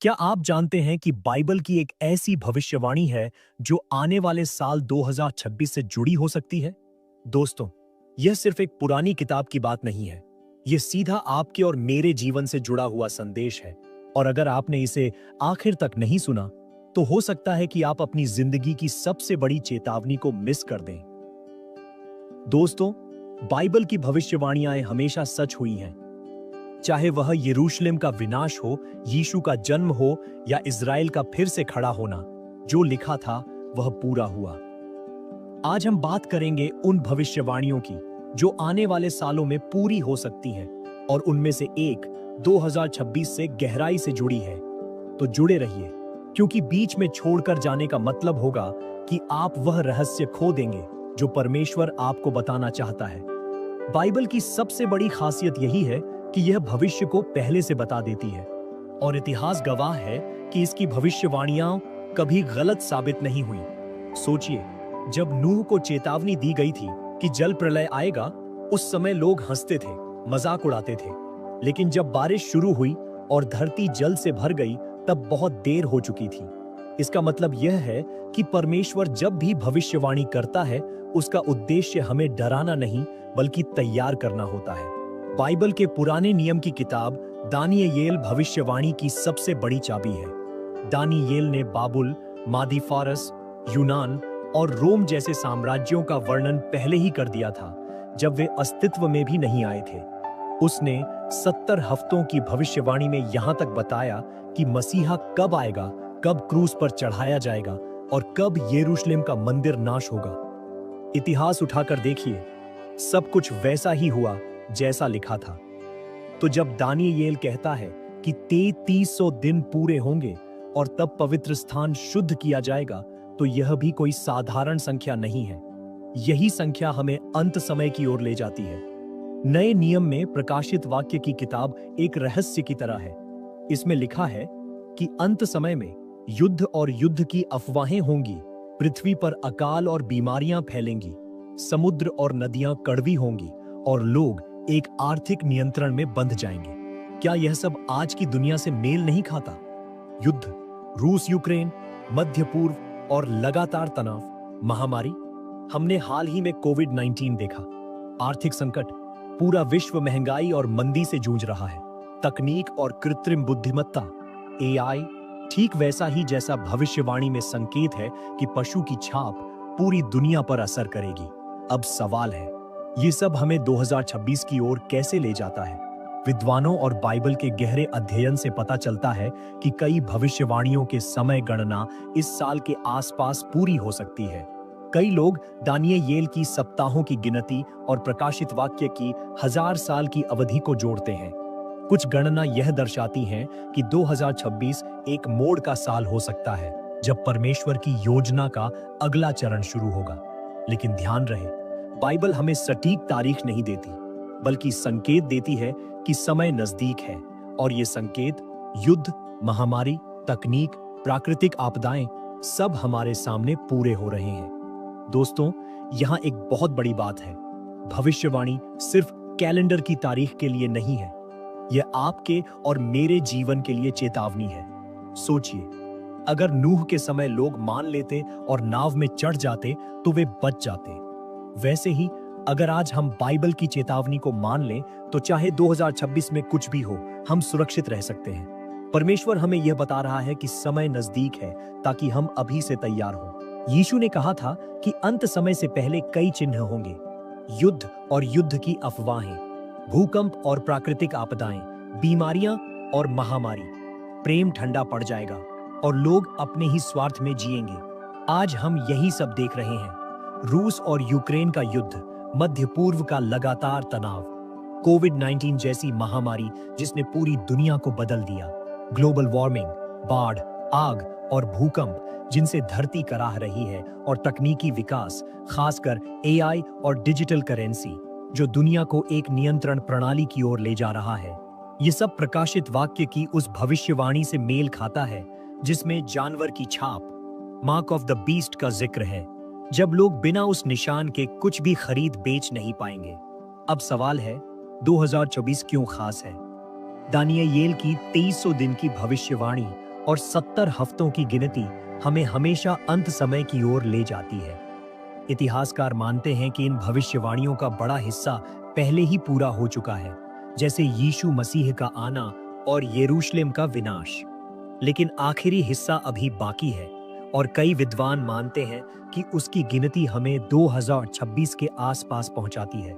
क्या आप जानते हैं कि बाइबल की एक ऐसी भविष्यवाणी है जो आने वाले साल 2026 से जुड़ी हो सकती है? दोस्तों, यह सिर्फ एक पुरानी किताब की बात नहीं है। यह सीधा आपके और मेरे जीवन से जुड़ा हुआ संदेश है। और अगर आपने इसे आखिर तक नहीं सुना, तो हो सकता है कि आप अपनी जिंदगी की सबसे बड़ी चेतावनी को मिस कर दें। दोस्तों, बाइबल की भविष्यवाणियां हमेशा सच हुई हैं। चाहे वह यरूशलेम का विनाश हो, यीशु का जन्म हो या इज़राइल का फिर से खड़ा होना, जो लिखा था वह पूरा हुआ। आज हम बात करेंगे उन भविष्यवाणियों की जो आने वाले सालों में पूरी हो सकती हैं, और उनमें से एक 2026 से गहराई से जुड़ी है। तो जुड़े रहिए, क्योंकि बीच में छोड़कर जाने का मतलब होगा कि आप वह रहस्य खो देंगे जो परमेश्वर आपको बताना चाहता है। बाइबल की सबसे बड़ी खासियत यही है कि यह भविष्य को पहले से बता देती है, और इतिहास गवाह है कि इसकी भविष्यवाणियां कभी गलत साबित नहीं हुई। सोचिए, जब नूह को चेतावनी दी गई थी कि जल प्रलय आएगा, उस समय लोग हंसते थे, मजाक उड़ाते थे। लेकिन जब बारिश शुरू हुई और धरती जल से भर गई, तब बहुत देर हो चुकी थी। इसका मतलब यह है कि परमेश्वर जब भी भविष्यवाणी करता है, उसका उद्देश्य हमें डराना नहीं, बल्कि तैयार करना होता है। बाइबल के पुराने नियम की किताब दानियेल भविष्यवाणी की सबसे बड़ी चाबी है। दानियेल ने बाबुल, मादी फारस, यूनान और रोम जैसे साम्राज्यों का वर्णन पहले ही कर दिया था, जब वे अस्तित्व में भी नहीं आए थे। उसने 70 हफ्तों की भविष्यवाणी में यहां तक बताया कि मसीहा कब आएगा, कब क्रूस पर चढ़ाया जाएगा और कब यरूशलेम का मंदिर नाश होगा। इतिहास उठाकर देखिए, सब कुछ वैसा ही हुआ जैसा लिखा था। तो जब दानियेल कहता है कि 3300 दिन पूरे होंगे और तब पवित्र स्थान शुद्ध किया जाएगा, तो यह भी कोई साधारण संख्या नहीं है। यही संख्या हमें अंत समय की ओर ले जाती है। नए नियम में प्रकाशित वाक्य की किताब एक रहस्य की तरह है। इसमें लिखा है कि अंत समय में युद्ध और युद्ध की अफवाहें होंगी, पृथ्वी पर अकाल और बीमारियां फैलेंगी, समुद्र और नदियां कड़वी होंगी और लोग एक आर्थिक नियंत्रण में बंध जाएंगे। क्या यह सब आज की दुनिया से मेल नहीं खाता? युद्ध, रूस यूक्रेन, मध्य पूर्व और लगातार तनाव, महामारी। हमने हाल ही में कोविड-19 देखा। आर्थिक संकट, पूरा विश्व महंगाई और मंदी से जूझ रहा है। तकनीक और कृत्रिम बुद्धिमत्ता, एआई, ठीक वैसा ही जैसा भविष्यवाणी में संकेत है कि पशु की छाप पूरी दुनिया पर असर करेगी। अब सवाल है, ये सब हमें 2026 की ओर कैसे ले जाता है? विद्वानों और बाइबल के गहरे अध्ययन से पता चलता है कि कई भविष्यवाणियों के समय गणना इस साल के आसपास पूरी हो सकती है। कई लोग दानियेल की सप्ताहों की गिनती और प्रकाशित वाक्य की 1000 साल की अवधि को जोड़ते हैं। कुछ गणना यह दर्शाती हैं कि 2026 एक मोड़ का साल हो सकता है, जब परमेश्वर की योजना का अगला चरण शुरू होगा। लेकिन ध्यान रहे, बाइबल हमें सटीक तारीख नहीं देती, बल्कि संकेत देती है कि समय नजदीक है, और ये संकेत युद्ध, महामारी, तकनीक, प्राकृतिक आपदाएं सब हमारे सामने पूरे हो रहे हैं। दोस्तों, यहाँ एक बहुत बड़ी बात है। भविष्यवाणी सिर्फ कैलेंडर की तारीख के लिए नहीं है, यह आपके और मेरे जीवन के लिए चेतावनी है। सोचिए, अगर नूह के समय लोग मान लेते और नाव में चढ़ जाते तो वे बच जाते। वैसे ही अगर आज हम बाइबल की चेतावनी को मान लें, तो चाहे 2026 में कुछ भी हो, हम सुरक्षित रह सकते हैं। परमेश्वर हमें यह बता रहा है कि समय नजदीक है, ताकि हम अभी से तैयार हों। यीशु ने कहा था कि अंत समय से पहले कई चिन्ह होंगे, युद्ध और युद्ध की अफवाहें, भूकंप और प्राकृतिक आपदाएं, बीमारियां और महामारी। प्रेम ठंडा पड़ जाएगा और लोग अपने ही स्वार्थ में जिएंगे। आज हम यही सब देख रहे हैं। रूस और यूक्रेन का युद्ध, मध्य पूर्व का लगातार तनाव, कोविड-19 जैसी महामारी जिसने पूरी दुनिया को बदल दिया, ग्लोबल वार्मिंग, बाढ़, आग और भूकंप जिनसे धरती कराह रही है, और तकनीकी विकास, खासकर एआई और डिजिटल करेंसी, जो दुनिया को एक नियंत्रण प्रणाली की ओर ले जा रहा है। ये सब प्रकाशित वाक्य की उस भविष्यवाणी से मेल खाता है जिसमें जानवर की छाप, मार्क ऑफ द बीस्ट का जिक्र है, जब लोग बिना उस निशान के कुछ भी खरीद बेच नहीं पाएंगे। अब सवाल है, 2024 क्यों खास है? दानियेल की 2300 दिन की भविष्यवाणी और 70 हफ्तों की गिनती हमें हमेशा अंत समय की ओर ले जाती है। इतिहासकार मानते हैं कि इन भविष्यवाणियों का बड़ा हिस्सा पहले ही पूरा हो चुका है, जैसे यीशु मसीह का आना और यरूशलेम का विनाश। लेकिन आखिरी हिस्सा अभी बाकी है और कई विद्वान मानते हैं कि उसकी गिनती हमें 2026 के आसपास पहुंचाती है।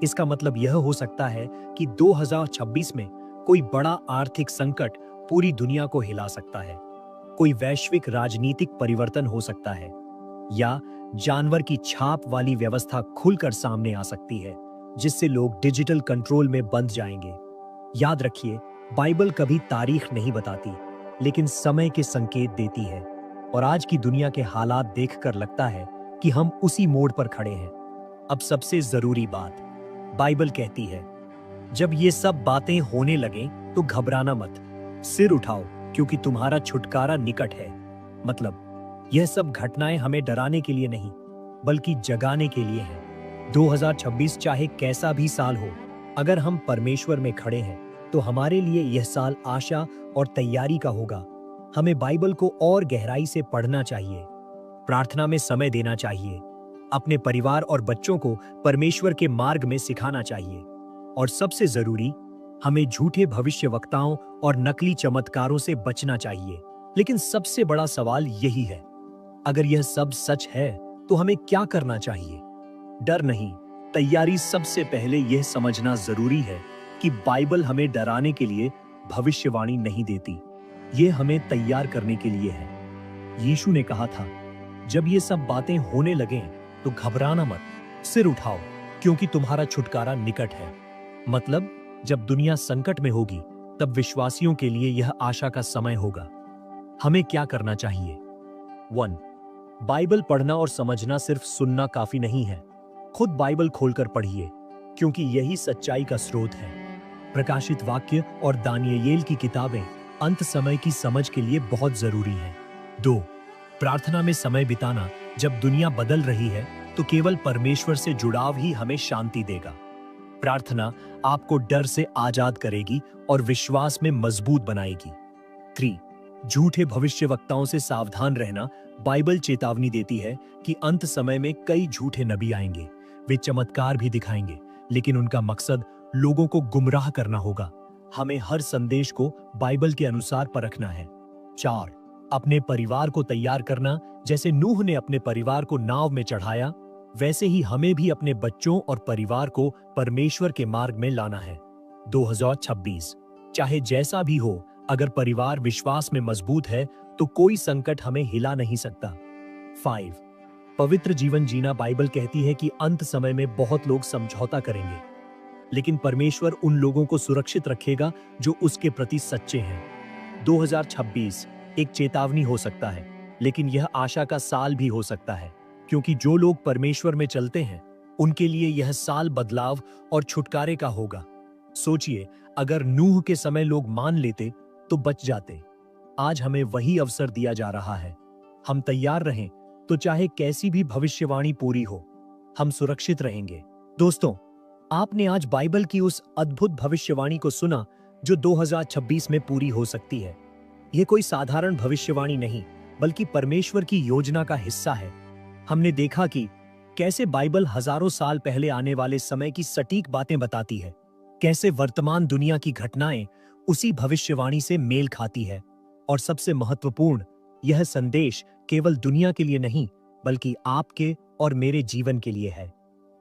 इसका मतलब यह हो सकता है कि 2026 में कोई बड़ा आर्थिक संकट पूरी दुनिया को हिला सकता है, कोई वैश्विक राजनीतिक परिवर्तन हो सकता है, या जानवर की छाप वाली व्यवस्था खुलकर सामने आ सकती है, जिससे लोग डिजिटल कंट्रोल में बंध जाएंगे। याद रखिए, बाइबल कभी तारीख नहीं बताती, लेकिन समय के संकेत देती है, और आज की दुनिया के हालात देखकर लगता है कि हम उसी मोड़ पर खड़े हैं। अब सबसे जरूरी बात, बाइबल कहती है, जब ये सब बातें होने लगें तो घबराना मत, सिर उठाओ क्योंकि तुम्हारा छुटकारा निकट है। मतलब यह सब घटनाएं हमें डराने के लिए नहीं, बल्कि जगाने के लिए हैं। 2026 चाहे कैसा भी साल हो, अगर हम परमेश्वर में खड़े हैं तो हमारे लिए यह साल आशा और तैयारी का होगा। हमें बाइबल को और गहराई से पढ़ना चाहिए, प्रार्थना में समय देना चाहिए, अपने परिवार और बच्चों को परमेश्वर के मार्ग में सिखाना चाहिए, और सबसे जरूरी, हमें झूठे भविष्यवक्ताओं और नकली चमत्कारों से बचना चाहिए। लेकिन सबसे बड़ा सवाल यही है, अगर यह सब सच है तो हमें क्या करना चाहिए? डर नहीं, तैयारी। सबसे पहले यह समझना जरूरी है कि बाइबल हमें डराने के लिए भविष्यवाणी नहीं देती, यह हमें तैयार करने के लिए है। यीशु ने कहा था, जब ये सब बातें होने लगें तो घबराना मत, सिर उठाओ क्योंकि तुम्हारा छुटकारा निकट है। मतलब जब दुनिया संकट में होगी तब विश्वासियों के लिए यह आशा का समय होगा। हमें क्या करना चाहिए? 1. बाइबल पढ़ना और समझना सिर्फ सुनना काफी नहीं है। खुद बाइबल खोलकर पढ़िए, क्योंकि यही सच्चाई का स्रोत है। प्रकाशित वाक्य और दानियेल की किताबें अंत समय की समझ के लिए बहुत जरूरी हैं। 2. प्रार्थना में समय बिताना। जब दुनिया बदल रही है तो केवल परमेश्वर से जुड़ाव ही हमें शांति देगा। प्रार्थना आपको डर से आजाद करेगी और विश्वास में मजबूत बनाएगी। 3. झूठे भविष्यवक्ताओं से सावधान रहना। बाइबल चेतावनी देती है कि अंत समय में कई झूठे नबी आएंगे। वे चमत्कार भी दिखाएंगे, लेकिन उनका मकसद लोगों को गुमराह करना होगा। हमें हर संदेश को बाइबल के अनुसार परखना है। 4. अपने परिवार को तैयार करना। जैसे नूह ने अपने परिवार को नाव में चढ़ाया, वैसे ही हमें भी अपने बच्चों और परिवार को परमेश्वर के मार्ग में लाना है। 2026 चाहे जैसा भी हो, अगर परिवार विश्वास में मजबूत है तो कोई संकट हमें हिला नहीं सकता। 5. पवित्र जीवन जीना। बाइबल कहती है कि अंत समय में बहुत लोग समझौता करेंगे, लेकिन परमेश्वर उन लोगों को सुरक्षित रखेगा जो उसके प्रति सच्चे हैं। 2026 एक चेतावनी हो सकता है, लेकिन यह आशा का साल भी हो सकता है, क्योंकि जो लोग परमेश्वर में चलते हैं उनके लिए यह साल बदलाव और छुटकारे का होगा। सोचिए, अगर नूह के समय लोग मान लेते तो बच जाते। आज हमें वही अवसर दिया जा रहा है। हम तैयार रहें तो चाहे कैसी भी भविष्यवाणी पूरी हो, हम सुरक्षित रहेंगे। दोस्तों, आपने आज बाइबल की उस अद्भुत भविष्यवाणी को सुना जो 2026 में पूरी हो सकती है। यह कोई साधारण भविष्यवाणी नहीं, बल्कि परमेश्वर की योजना का हिस्सा है। हमने देखा कि कैसे बाइबल हजारों साल पहले आने वाले समय की सटीक बातें बताती है, कैसे वर्तमान दुनिया की घटनाएं उसी भविष्यवाणी से मेल खाती है, और सबसे महत्वपूर्ण, यह संदेश केवल दुनिया के लिए नहीं, बल्कि आपके और मेरे जीवन के लिए है।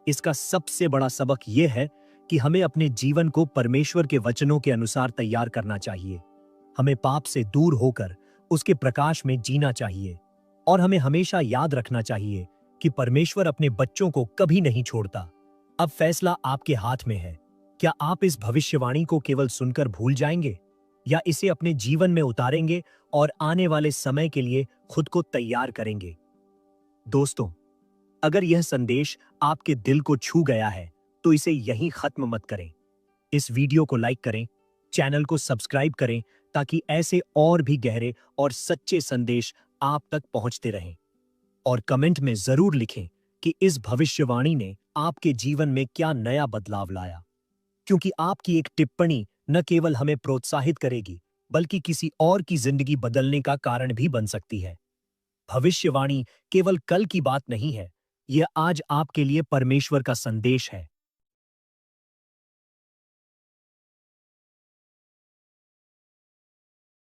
इसका सबसे बड़ा सबक यह है कि हमें अपने जीवन को परमेश्वर के वचनों के अनुसार तैयार करना चाहिए। हमें पाप से दूर होकर उसके प्रकाश में जीना चाहिए, और हमें हमेशा याद रखना चाहिए कि परमेश्वर अपने बच्चों को कभी नहीं छोड़ता। अब फैसला आपके हाथ में है। क्या आप इस भविष्यवाणी को केवल सुनकर भूल जाएंगे, या इसे अपने जीवन में उतारेंगे और आने वाले समय के लिए खुद को तैयार करेंगे? दोस्तों, अगर यह संदेश आपके दिल को छू गया है तो इसे यहीं खत्म मत करें। इस वीडियो को लाइक करें, चैनल को सब्सक्राइब करें, ताकि ऐसे और भी गहरे और सच्चे संदेश आप तक पहुंचते रहें। और कमेंट में जरूर लिखें कि इस भविष्यवाणी ने आपके जीवन में क्या नया बदलाव लाया, क्योंकि आपकी एक टिप्पणी न केवल हमें प्रोत्साहित करेगी, बल्कि किसी और की जिंदगी बदलने का कारण भी बन सकती है। भविष्यवाणी केवल कल की बात नहीं है, यह आज आपके लिए परमेश्वर का संदेश है।